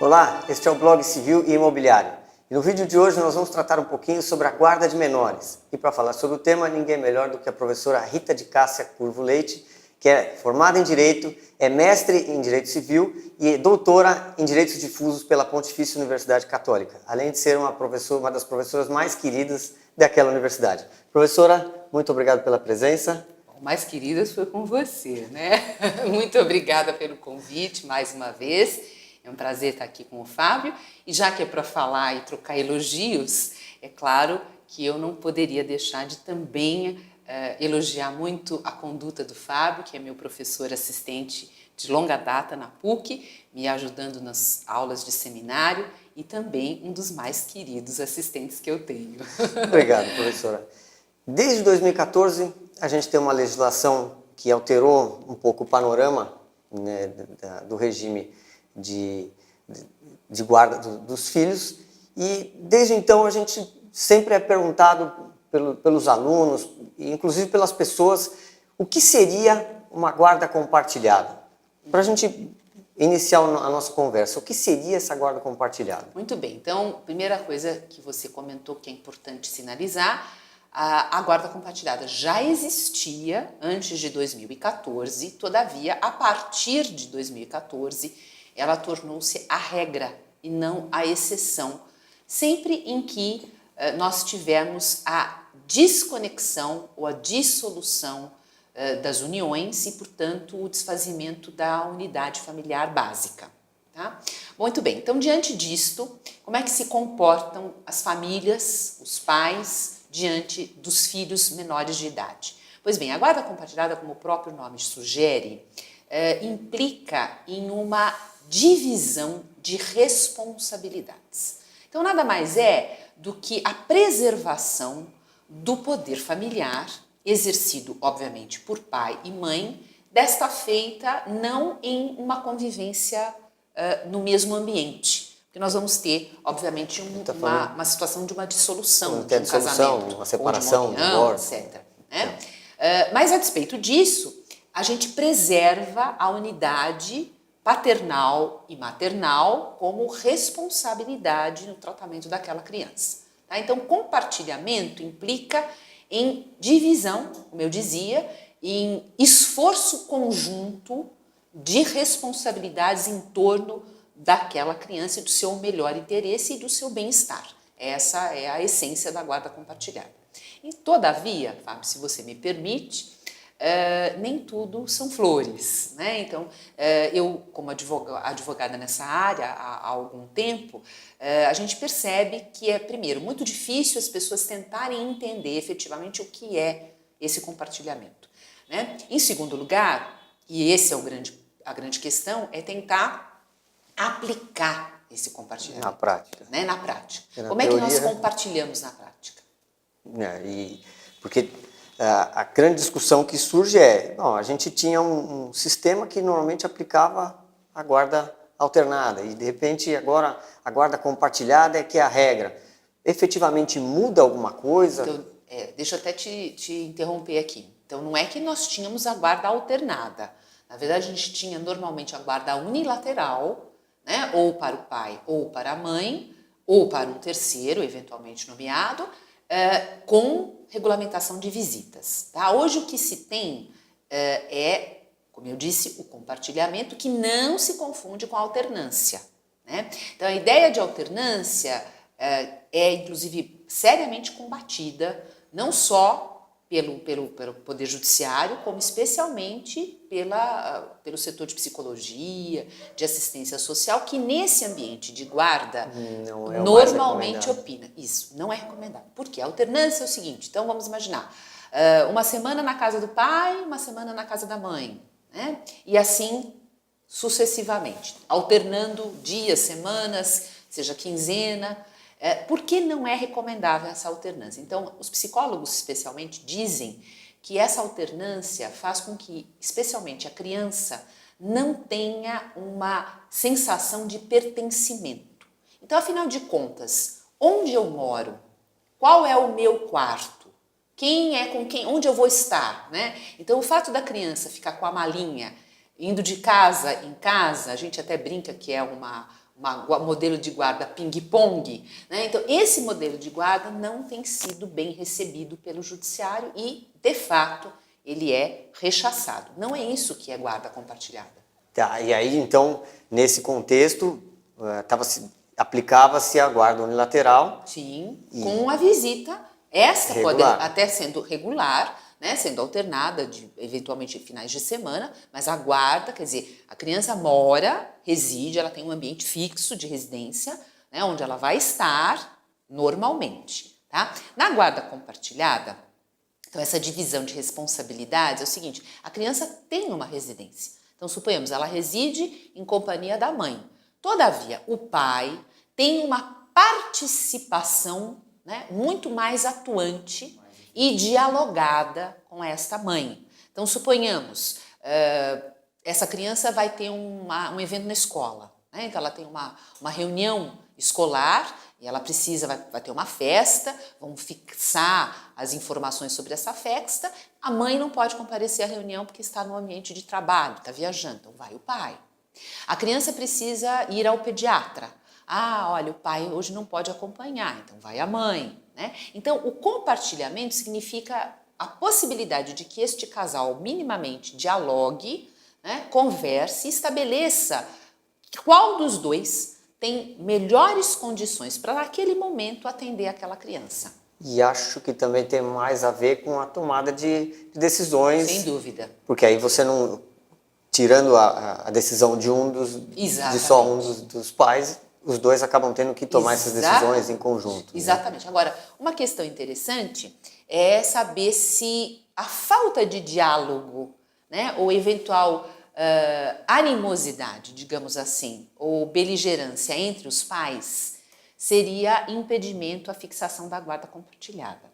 Olá, este é o blog Civil e Imobiliário. E no vídeo de hoje nós vamos tratar um pouquinho sobre a guarda de menores. E para falar sobre o tema, ninguém melhor do que a professora Rita de Cássia Curvo Leite, que é formada em Direito, é mestre em Direito Civil e doutora em Direitos Difusos pela Pontifícia Universidade Católica, além de ser uma das professoras mais queridas daquela universidade. Professora, muito obrigado pela presença. Mais queridas foi com você, né? Muito obrigada pelo convite mais uma vez. É um prazer estar aqui com o Fábio. E já que é para falar e trocar elogios, é claro que eu não poderia deixar de também elogiar muito a conduta do Fábio, que é meu professor assistente de longa data na PUC, me ajudando nas aulas de seminário e também um dos mais queridos assistentes que eu tenho. Obrigado, professora. Desde 2014, a gente tem uma legislação que alterou um pouco o panorama, né, do regime de guarda dos filhos, e desde então a gente sempre é perguntado pelos alunos, inclusive pelas pessoas, o que seria uma guarda compartilhada? Para a gente iniciar a nossa conversa, o que seria essa guarda compartilhada? Muito bem, então, primeira coisa que você comentou que é importante sinalizar, a guarda compartilhada já existia antes de 2014, todavia, a partir de 2014, ela tornou-se a regra e não a exceção, sempre em que nós tivemos a desconexão ou a dissolução das uniões e, portanto, o desfazimento da unidade familiar básica. Tá? Muito bem, então, diante disto, como é que se comportam as famílias, os pais, diante dos filhos menores de idade? Pois bem, a guarda compartilhada, como o próprio nome sugere, implica em uma divisão de responsabilidades. Então, nada mais é do que a preservação do poder familiar, exercido, obviamente, por pai e mãe, desta feita não em uma convivência no mesmo ambiente. Porque nós vamos ter, obviamente, uma situação de uma dissolução de um casamento, uma separação, ou de uma união, etc. Né? Mas, a despeito disso, a gente preserva a unidade paternal e maternal como responsabilidade no tratamento daquela criança. Tá? Então, compartilhamento implica em divisão, como eu dizia, em esforço conjunto de responsabilidades em torno daquela criança e do seu melhor interesse e do seu bem-estar. Essa é a essência da guarda compartilhada. E, todavia, Fábio, se você me permite, nem tudo são flores, né? Então, eu, como advogada nessa área há algum tempo, a gente percebe que é, primeiro, muito difícil as pessoas tentarem entender efetivamente o que é esse compartilhamento, né? Em segundo lugar, e esse é a grande questão, é tentar aplicar esse compartilhamento. Na prática. Né? Na prática. Como teoria, é que nós compartilhamos na prática? Porque a grande discussão que surge a gente tinha um sistema que normalmente aplicava a guarda alternada e, de repente, agora a guarda compartilhada é que é a regra. Efetivamente muda alguma coisa? Então, deixa eu até te interromper aqui. Então, não é que nós tínhamos a guarda alternada. Na verdade, a gente tinha normalmente a guarda unilateral, né? Ou para o pai ou para a mãe, ou para um terceiro, eventualmente nomeado, com regulamentação de visitas. Tá? Hoje o que se tem como eu disse, o compartilhamento, que não se confunde com a alternância. Né? Então, a ideia de alternância inclusive, seriamente combatida, não só pelo Poder Judiciário, como especialmente pelo setor de psicologia, de assistência social, que nesse ambiente de guarda normalmente opina. Isso, não é recomendado. Por quê? A alternância é o seguinte, então vamos imaginar, uma semana na casa do pai, uma semana na casa da mãe, né? E assim sucessivamente, alternando dias, semanas, seja quinzena. Por que não é recomendável essa alternância? Então, os psicólogos especialmente dizem que essa alternância faz com que, especialmente a criança, não tenha uma sensação de pertencimento. Então, afinal de contas, onde eu moro? Qual é o meu quarto? Quem é com quem? Onde eu vou estar? Né? Então, o fato da criança ficar com a malinha, indo de casa em casa, a gente até brinca que é uma modelo de guarda ping-pong, né? Então, esse modelo de guarda não tem sido bem recebido pelo judiciário e, de fato, ele é rechaçado. Não é isso que é guarda compartilhada. Tá, e aí, então, nesse contexto, aplicava-se a guarda unilateral. Sim, com a visita, essa pode até sendo regular, né, sendo alternada de eventualmente finais de semana, mas a guarda, quer dizer, a criança mora, reside, ela tem um ambiente fixo de residência, né, onde ela vai estar normalmente, tá? Na guarda compartilhada, então essa divisão de responsabilidades é o seguinte: a criança tem uma residência. Então, suponhamos, ela reside em companhia da mãe. Todavia, o pai tem uma participação, né, muito mais atuante e dialogada com esta mãe. Então, suponhamos, essa criança vai ter um evento na escola, né? Então, ela tem uma reunião escolar e ela vai ter uma festa, vão fixar as informações sobre essa festa. A mãe não pode comparecer à reunião porque está no ambiente de trabalho, está viajando, então vai o pai. A criança precisa ir ao pediatra. Ah, olha, o pai hoje não pode acompanhar, então vai a mãe, né? Então, o compartilhamento significa a possibilidade de que este casal minimamente dialogue, né, converse e estabeleça qual dos dois tem melhores condições para naquele momento atender aquela criança. E acho que também tem mais a ver com a tomada de decisões. Sem dúvida. Porque aí você não, tirando a decisão de só um dos pais, os dois acabam tendo que tomar essas decisões em conjunto. Exatamente. Né? Agora, uma questão interessante é saber se a falta de diálogo, né, ou eventual animosidade, digamos assim, ou beligerância entre os pais seria impedimento à fixação da guarda compartilhada.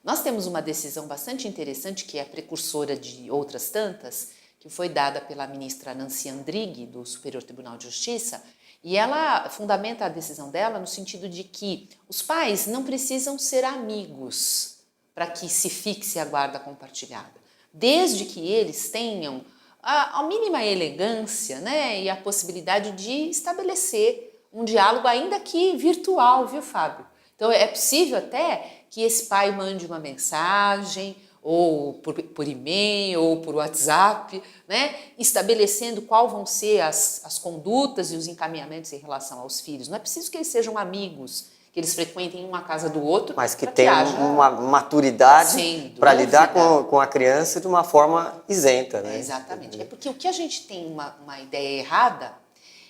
Nós temos uma decisão bastante interessante, que é a precursora de outras tantas, que foi dada pela ministra Nancy Andrighi, do Superior Tribunal de Justiça, e ela fundamenta a decisão dela no sentido de que os pais não precisam ser amigos para que se fixe a guarda compartilhada, desde que eles tenham a mínima elegância, né, e a possibilidade de estabelecer um diálogo, ainda que virtual, viu, Fábio? Então, é possível até que esse pai mande uma mensagem, ou por e-mail, ou por WhatsApp, né, estabelecendo qual vão ser as condutas e os encaminhamentos em relação aos filhos. Não é preciso que eles sejam amigos, que eles frequentem uma casa do outro. Mas que tenham uma maturidade para lidar com a criança de uma forma isenta. Né? Exatamente. É porque o que a gente tem uma ideia errada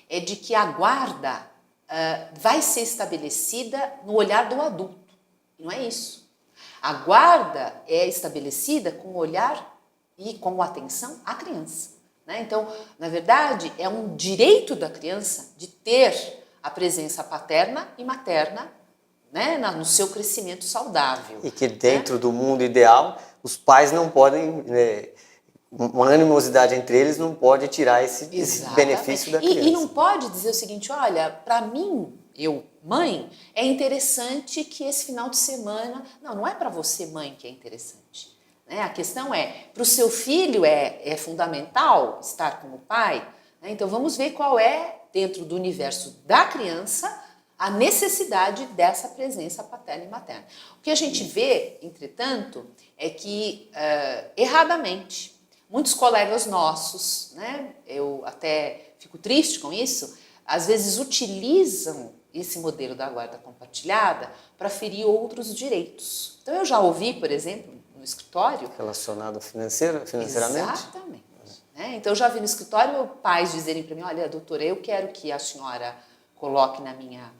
é de que a guarda vai ser estabelecida no olhar do adulto. Não é isso. A guarda é estabelecida com o olhar e com atenção à criança. Né? Então, na verdade, é um direito da criança de ter a presença paterna e materna, né, no seu crescimento saudável. E que dentro do mundo ideal, os pais não podem... uma animosidade entre eles não pode tirar esse benefício da criança. E não pode dizer o seguinte: olha, para mim, eu, mãe, é interessante que esse final de semana... Não é para você, mãe, que é interessante. Né? A questão é, para o seu filho é fundamental estar com o pai. Né? Então, vamos ver qual é, dentro do universo da criança, a necessidade dessa presença paterna e materna. O que a gente vê, entretanto, é que, erradamente, muitos colegas nossos, né, eu até fico triste com isso, às vezes utilizam esse modelo da guarda compartilhada para ferir outros direitos. Então, eu já ouvi, por exemplo, no escritório... Relacionado financeiramente? Exatamente. Né? Então, eu já vi no escritório pais dizerem para mim: olha, doutora, eu quero que a senhora coloque na minha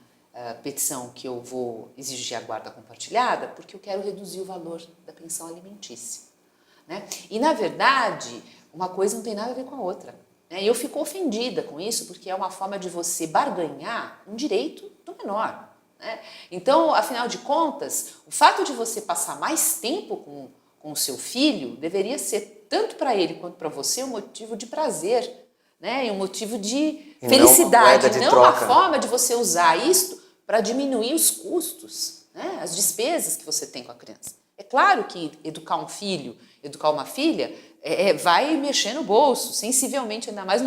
petição que eu vou exigir a guarda compartilhada porque eu quero reduzir o valor da pensão alimentícia. Né? E, na verdade, uma coisa não tem nada a ver com a outra. Né? E eu fico ofendida com isso, porque é uma forma de você barganhar um direito do menor. Né? Então, afinal de contas, o fato de você passar mais tempo com o seu filho deveria ser, tanto para ele quanto para você, um motivo de prazer, né? E um motivo de felicidade, não uma forma de você usar isto para diminuir os custos, né? As despesas que você tem com a criança. É claro que educar um filho, educar uma filha, vai mexer no bolso, sensivelmente, ainda mais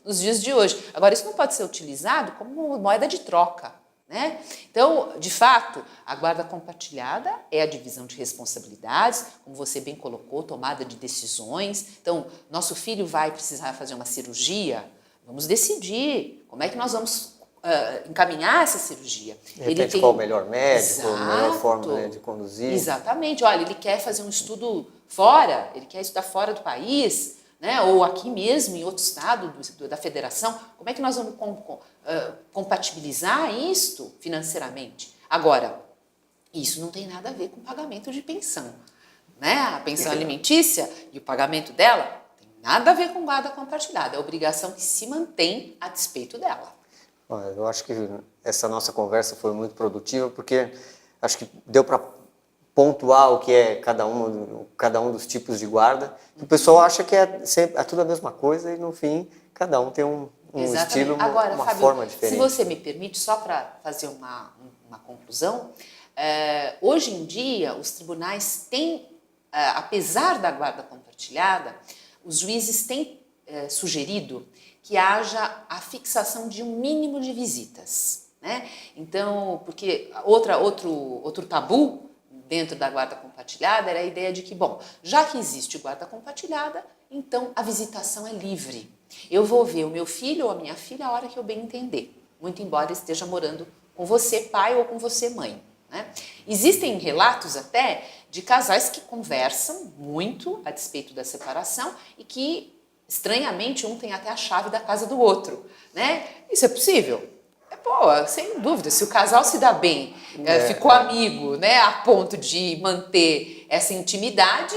nos dias de hoje. Agora, isso não pode ser utilizado como moeda de troca, né? Então, de fato, a guarda compartilhada é a divisão de responsabilidades, como você bem colocou, tomada de decisões. Então, nosso filho vai precisar fazer uma cirurgia, vamos decidir como é que nós vamos encaminhar essa cirurgia. De repente, qual o melhor médico, a melhor forma, né, de conduzir. Exatamente. Olha, ele quer fazer um estudo fora, ele quer estudar fora do país, né, ou aqui mesmo, em outro estado da federação. Como é que nós vamos compatibilizar isto financeiramente? Agora, isso não tem nada a ver com pagamento de pensão. Né? A pensão alimentícia e o pagamento dela tem nada a ver com guarda compartilhada. É a obrigação que se mantém a despeito dela. Eu acho que essa nossa conversa foi muito produtiva, porque acho que deu para pontuar o que é cada um dos tipos de guarda. O pessoal acha que é tudo a mesma coisa e, no fim, cada um tem um estilo, Agora, uma Fábio, forma diferente. se você me permite, só para fazer uma conclusão, hoje em dia os tribunais têm, apesar da guarda compartilhada, os juízes têm sugerido que haja a fixação de um mínimo de visitas, né? Então, porque outro tabu dentro da guarda compartilhada era a ideia de que, bom, já que existe guarda compartilhada, então a visitação é livre. Eu vou ver o meu filho ou a minha filha a hora que eu bem entender, muito embora esteja morando com você, pai, ou com você, mãe. Né? Existem relatos até de casais que conversam muito a despeito da separação e que, estranhamente, um tem até a chave da casa do outro, né? Isso é possível? Sem dúvida. Se o casal se dá bem, ficou amigo, né, a ponto de manter essa intimidade,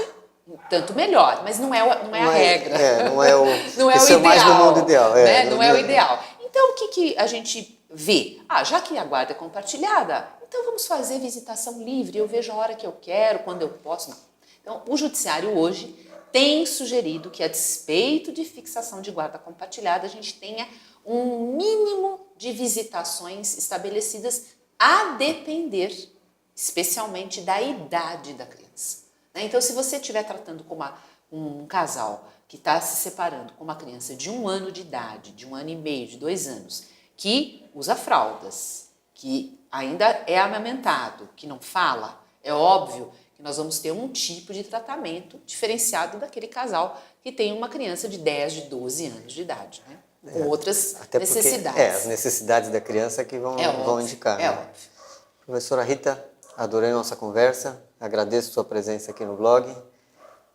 tanto melhor. Mas não é a regra. Não é o não é isso o ideal. É mais no mundo ideal. Né? Não é o ideal. Então, o que a gente vê? Já que a guarda é compartilhada, então vamos fazer visitação livre. Eu vejo a hora que eu quero, quando eu posso. Não. Então, o judiciário hoje tem sugerido que, a despeito de fixação de guarda compartilhada, a gente tenha um mínimo de visitações estabelecidas a depender, especialmente, da idade da criança. Então, se você estiver tratando com um casal que está se separando com uma criança de 1 ano de idade, de 1 ano e meio, de 2 anos, que usa fraldas, que ainda é amamentado, que não fala, é óbvio que nós vamos ter um tipo de tratamento diferenciado daquele casal que tem uma criança de 10, de 12 anos de idade, né? Com outras necessidades. As necessidades da criança que vão indicar. É né? óbvio. Professora Rita, adorei nossa conversa, agradeço sua presença aqui no blog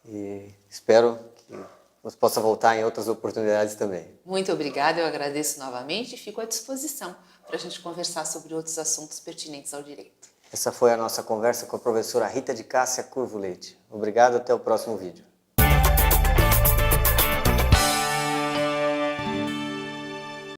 e espero que você possa voltar em outras oportunidades também. Muito obrigada, eu agradeço novamente e fico à disposição para a gente conversar sobre outros assuntos pertinentes ao direito. Essa foi a nossa conversa com a professora Rita de Cássia Curvo Leite. Obrigado, até o próximo vídeo.